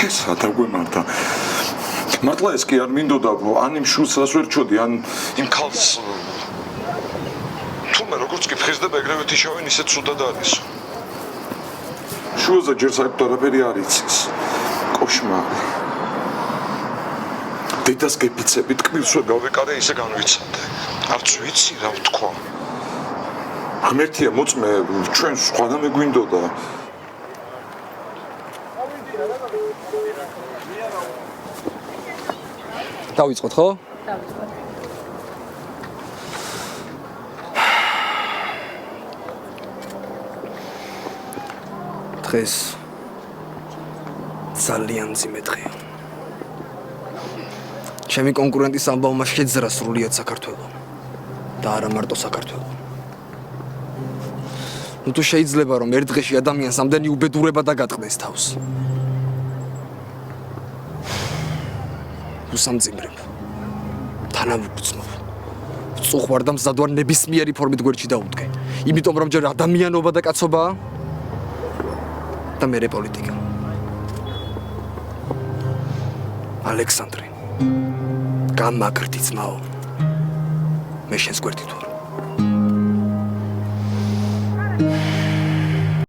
ესა დაგვემართა. მართლა ეს კი არ მინდოდა, ან იმ შულს რას ვერ ჩოდი, ან იმ ქალს თუმცა როგორც კი ფხიზდება ეგრევე თიშავენ ისე ცუდად არის. შულზე ჯერ საერთოდ არაფერი არ იცის. კოშმარი. დედას გეფიცები ტკბილს ვერ გავეკარე ისე განვიცადე. არც ვიცი რა ვთქვა. ღმერთია მოწმე ჩვენ სხვანა მეგვინდოდა. დავიწყოთ ხო? დავიწყოთ. დღეს ძალიან ძიმე დღეა. ჩემი კონკურენტის ამბავმა შეძრა სრულიად საქართველო და არა მარტო საქართველო. ნუ თუ შეიძლება რომ ერთ დღეში ადამიანს ამდენი უბედურება დაგატყდეს თავს. უსამძიმრებ. თანამგრძნობ. წუხვარ და მზად ვარ ნებისმიერი ფორმით გვერდში დაუდგე. იმიტომ რომ ჯერ ადამიანობა და კაცობაა და მერე პოლიტიკა. ალექსანდრე გამაგრდი ძმაო. მე შენს გვერდით ვარ.